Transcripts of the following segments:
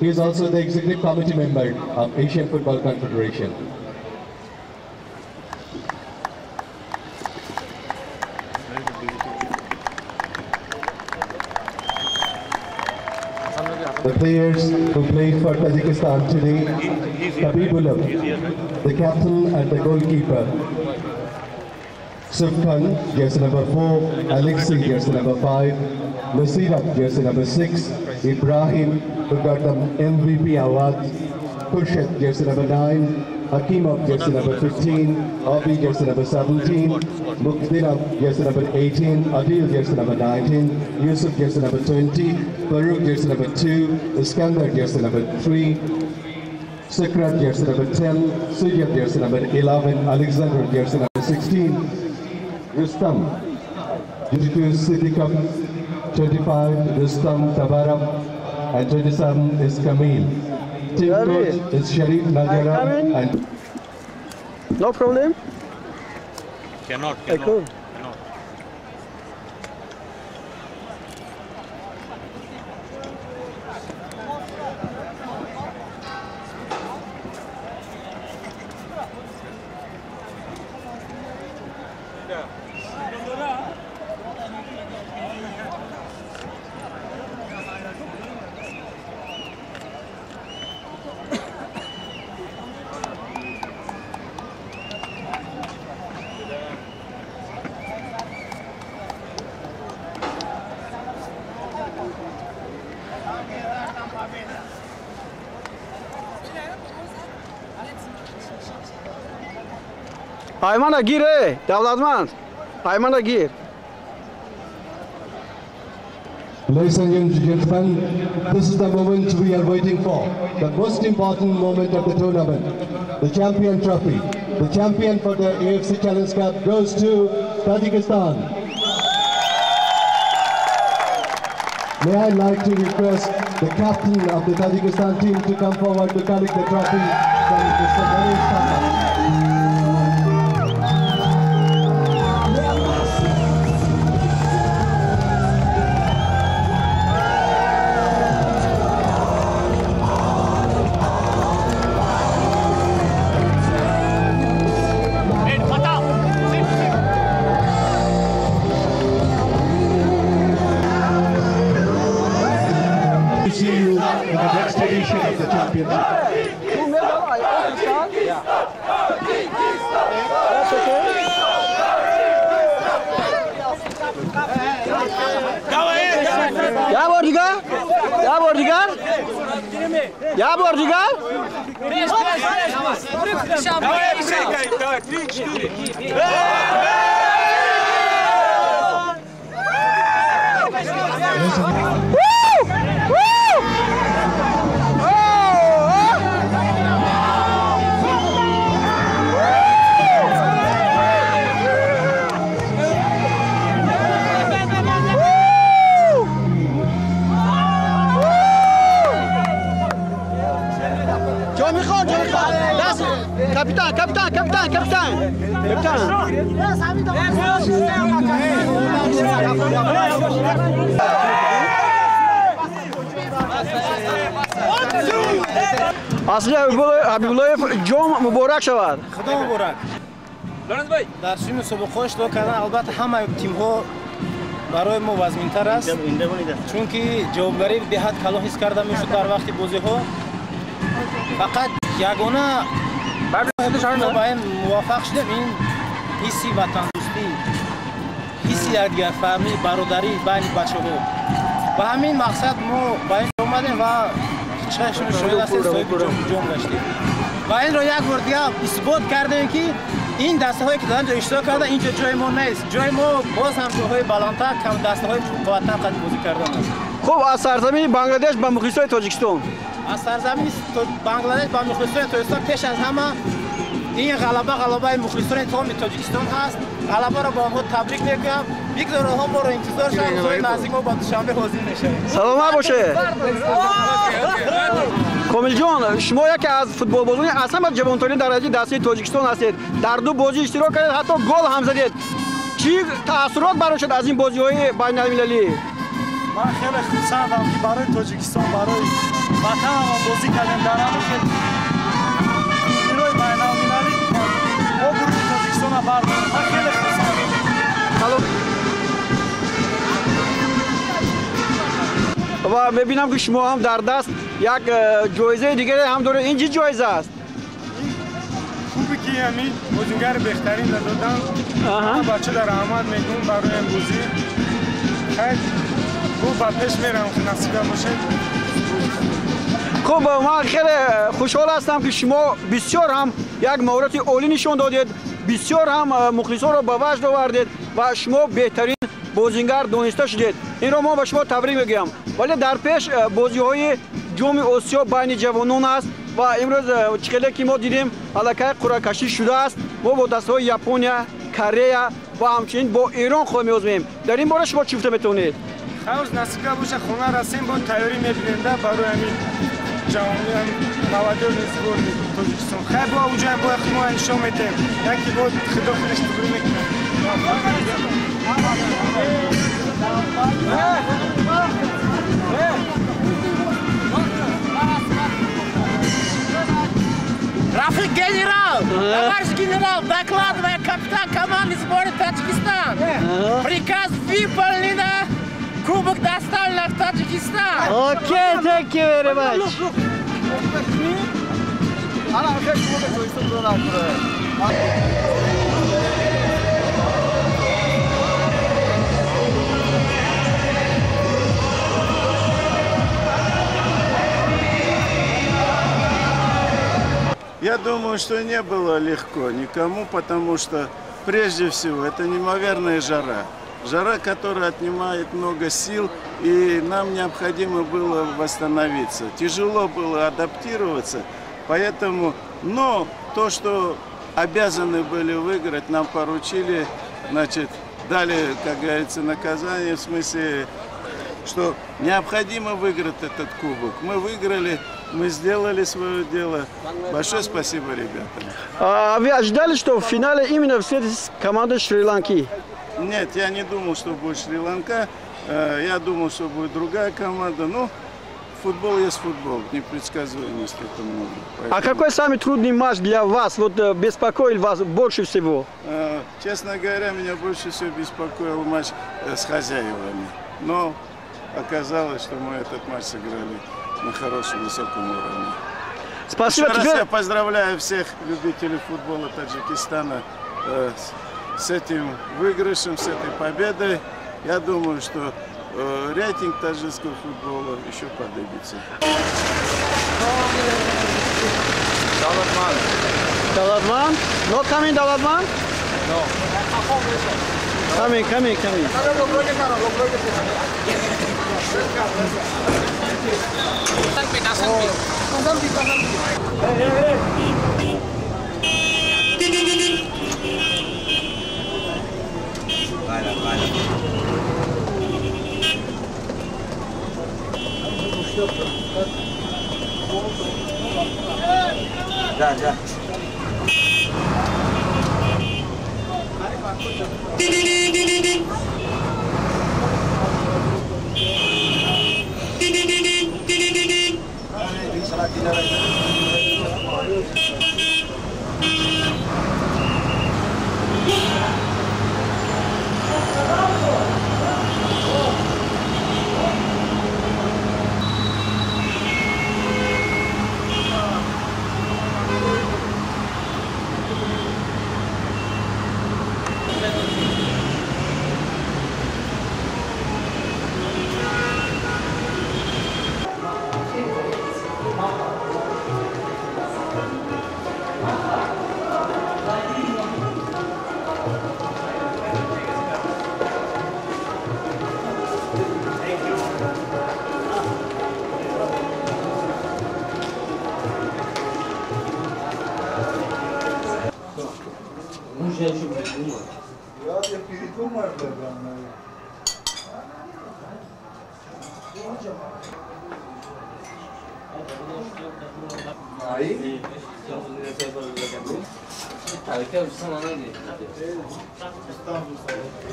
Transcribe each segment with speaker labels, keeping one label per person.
Speaker 1: He is also the Executive Committee member of Asian Football Confederation. The players who played for Tajikistan today: Habibullah, the captain and the goalkeeper; Sufkan, jersey number 4; Alexei, jersey number 5; Nasirat, jersey number 6; Ibrahim, who got the MVP award; Khurshid, jersey number 9; Hakimov, jersey number 15; Abi, jersey number 17; Muqdinab, jersey number 18; Adil, jersey number 19; Yusuf, jersey number 20; Farouk, jersey number 2; Iskandar, jersey number 3; Sikrat, jersey number 10; Sujat, jersey number 11; Alexander, jersey number 16; Rustam, G2 City Cup 25, Rustam Tabaram, and 27 is Kamil. Team coach is Sharif Najara and...
Speaker 2: No problem?
Speaker 3: Cannot.
Speaker 2: Cool. Aymana gir Davlatmand. Aymana gir.
Speaker 1: Ladies and gentlemen, this is the moment we are waiting for. The most important moment of the tournament. The champion trophy. The champion for the AFC Challenge Cup goes to Tajikistan. May I like to request the captain of the Tajikistan team to come forward to collect the trophy from Mr. Ganesh Tata. See you in the next edition of the championship.
Speaker 2: That's okay. Ya Bordigar? Ya Bordigar? Ya Bordigar? Kapitan. Asli Habibullayev jom muborak shavad.
Speaker 4: Xudo muborak.
Speaker 3: Lorenz bhai,
Speaker 4: дар шими субуқҳо иштирок кардан албатта ҳамаи тимҳо барои мо вазнинтар аст. Чунки ҷавобгарӣ беҳад калон ҳис карда мешуд дар вақти бозиҳо. Фақат ягона ба ин муваффақ шудем ин ҳисси ватандӯстӣ, ҳисси якдигарфаҳмӣ, бародарӣ байни бачаҳо. Ба ҳамин мақсад мо ба ин омадем ва чашм шояд аст соҳиби ҷом гаштем. Ва инро як бор дигар исбот кардем ки ин дастаҳое ки дар ин ҷо иштирок карда ин ҷо ҷои мо нест. Ҷои мо боз ҳам ҷоҳои баландтар, кам дастаҳои қувваттар қад бозӣ кардан аст.
Speaker 2: Хуб, аз сарзамини Бангладеш ба мухлисои Тоҷикистон.
Speaker 4: Аз сарзамини Бангладеш ба мухлисои Тоҷикистон пеш аз ҳама ин ғалабаи мухлисони томи Тоҷикистон ҳаст. Ғалабаро ба онҳо табрик мекунам. Бигзор онҳо моро интизор шаванд, рӯзҳои наздик мо ба душанбе ҳозир мешавем.
Speaker 2: Саломат бошед. Комилҷон, шумо яке аз футболбозони аз ҳама ҷавонтарин дараҷаи дастаи Тоҷикистон ҳастед. Дар ду бозӣ иштирок кардед, ҳатто гол ҳам задед. Чӣ таассурот барошад аз ин бозиҳои байналмилалӣ?
Speaker 5: من خیلی خرسندم که برای تاجیکستان برای وطنم بازی کردیم در همون خیلی تورنیرهای بین‌المللی ما گروه تاجیکستان رو برداریم. من خیلی خرسندم.
Speaker 2: و ببینم که شما هم در دست یک جایزه دیگه هم داره. این چه جایزه است؟
Speaker 5: خوبی که همین بازیگر بهترین دادن بچه در احمد میدون برای این بازی خیلی خوب و پیش میرم که نصیبه باشه.
Speaker 2: خب من خیلی خوشحال هستم که شما بسیار هم یک مهارت عالی نشون دادید، بسیار هم مخلصان را به وجد آوردید و شما بهترین بازیگر دانسته شدید. این را ما به شما تبریک میگم. ولی در پیش بازی‌های جام آسیا بین جوانان است و امروز چقدر که ما دیدیم علاقه قرعه کشی شده است. ما با دست‌های ژاپن، کره و همچنین با ایران خواهیم آزماییم. در این باره شما چی گفته میتونید؟
Speaker 5: خواهش نصیبه باشه خونه رسیم با تیاری میبینیم برای همین جوانی موادی نزگور تاجیکستان. خیلی با اونجا با ما انشا میتیم. یکی بود خدا خودش تبریک میکنه.
Speaker 6: Рафик генерал, товарищ генерал, докладывая капитан команды сборной Таджикистан. Приказ выполнен, кубок доставлен в Таджикистан.
Speaker 2: Okay, thank you very much.
Speaker 7: Я думаю, что не было легко никому, потому что прежде всего это неимоверная жара. Жара, которая отнимает много сил, и нам необходимо было восстановиться. Тяжело было адаптироваться, поэтому, но то, что обязаны были выиграть, нам поручили, значит, дали, как говорится, наказание, в смысле, что необходимо выиграть этот кубок. Мы выиграли, мы сделали свое дело. Большое спасибо ребятам.
Speaker 2: А вы ожидали, что в финале именно встретитесь с командой Шри-Ланки?
Speaker 7: Нет, я не думал, что будет Шри-Ланка. Я думал, что будет другая команда. Но футбол есть футбол, непредсказуемости это много. Поэтому...
Speaker 2: А какой самый трудный матч для вас, вот беспокоил вас больше всего?
Speaker 7: Честно говоря, меня больше всего беспокоил матч с хозяевами. Но оказалось, что мы этот матч сыграли на хорошем, высоком уровне.
Speaker 2: Спасибо.
Speaker 7: Еще раз я поздравляю всех любителей футбола Таджикистана с этим выигрышем, с этой победой. Я думаю, что рейтинг таджикского футбола еще поднимется.
Speaker 2: Daladman? Not coming, Daladman? No. Coming.
Speaker 3: Ya.
Speaker 1: Я передумаю, Aí?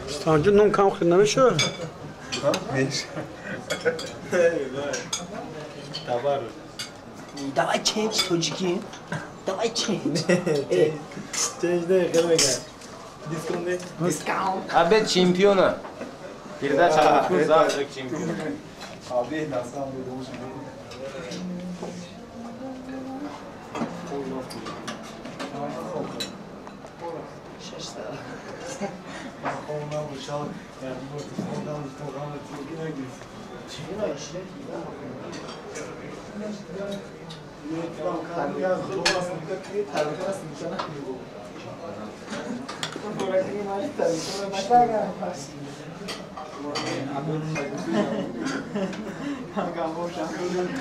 Speaker 2: Stancı non kan xidmeti şu.
Speaker 1: Beş.
Speaker 4: Давай change точки. Давай change. Discount. Абе чемпиона. Передача завтра чемпион.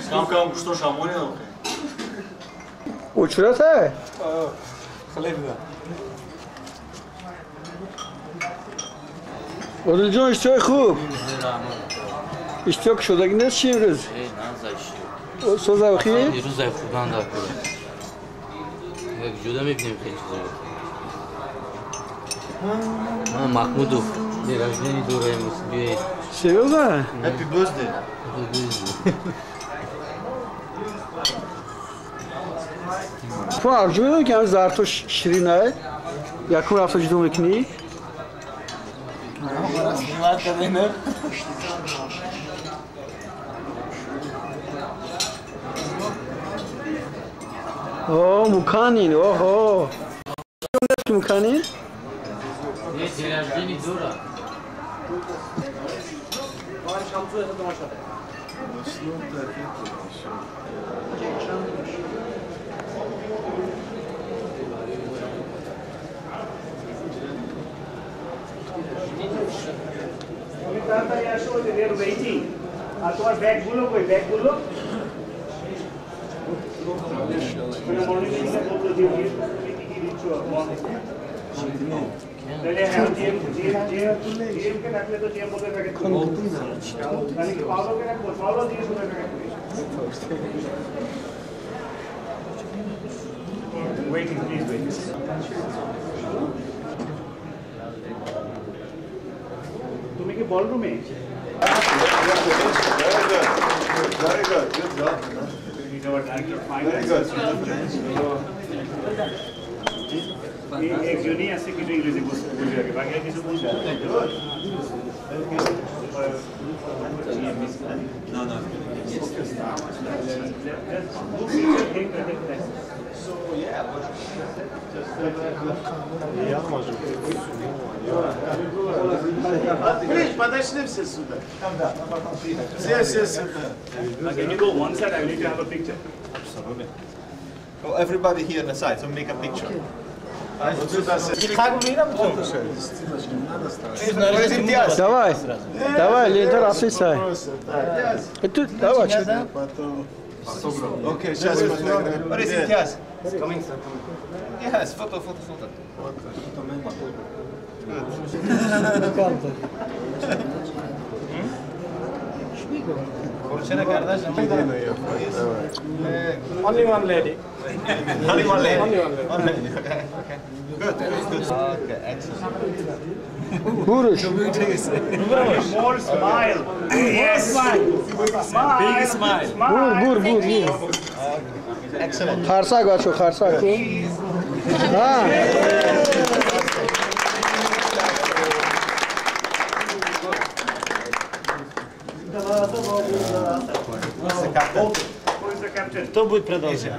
Speaker 3: Скам что шамонил?
Speaker 2: Учрат है? Odiljon ishtoy خوب. Ishtok شدگی نیست چی امروز؟
Speaker 8: نه
Speaker 2: سوزا بخیر؟
Speaker 8: یه روز زیف خوبان دار کنه یک جدا میبینیم خیلی چیزا محمودو دیرجنی دوره امروز بیایید
Speaker 2: Серьезно?
Speaker 3: Happy birthday.
Speaker 2: تو ارجو میدونی که همین زرتوش شیرینه؟ یکم رفته جدو میکنی؟ اوه مکانین اوه مکانین؟
Speaker 8: یه دیرجنی دوره
Speaker 9: They're waiting. তোমার ব্যাগগুলো কই ব্যাগগুলো? Morning এ বলতো যে কি দিচ্ছ তাহলে হ্যাঁ জিএম কে রাখলে তো জিএম বলতে থাকে মানে কি পাওলোকে রাখবো পাওলো দিয়ে শুনে থাকে waiting please wait তুমি কি বলরুমে
Speaker 7: Very good. Good job.
Speaker 9: He's our director of finance. एक जो नहीं ऐसे किसी इंग्लिश बोल जाएगा बाकी किसी बोल जाएगा no so yeah Please, подошли все сюда. Все сюда. Can you go one side? I need to have a picture.
Speaker 3: Absolutely. Well, everybody here on the side, so make a picture.
Speaker 2: Давай, давай, лента расписай. Это давай.
Speaker 7: Окей, сейчас фотографируем.
Speaker 3: What is it, yes? Yes, photo.
Speaker 9: Only one lady.
Speaker 3: Only one lady.
Speaker 9: Only one lady.
Speaker 3: One lady. Okay. Good. Okay, excellent.
Speaker 2: Buruş.
Speaker 9: More smile. Yes. Smile.
Speaker 3: Big smile.
Speaker 2: Bur.
Speaker 3: Excellent.
Speaker 2: Xarsak aço, xarsak. Ha.
Speaker 9: Who is the captain?
Speaker 4: Кто будет продолжать?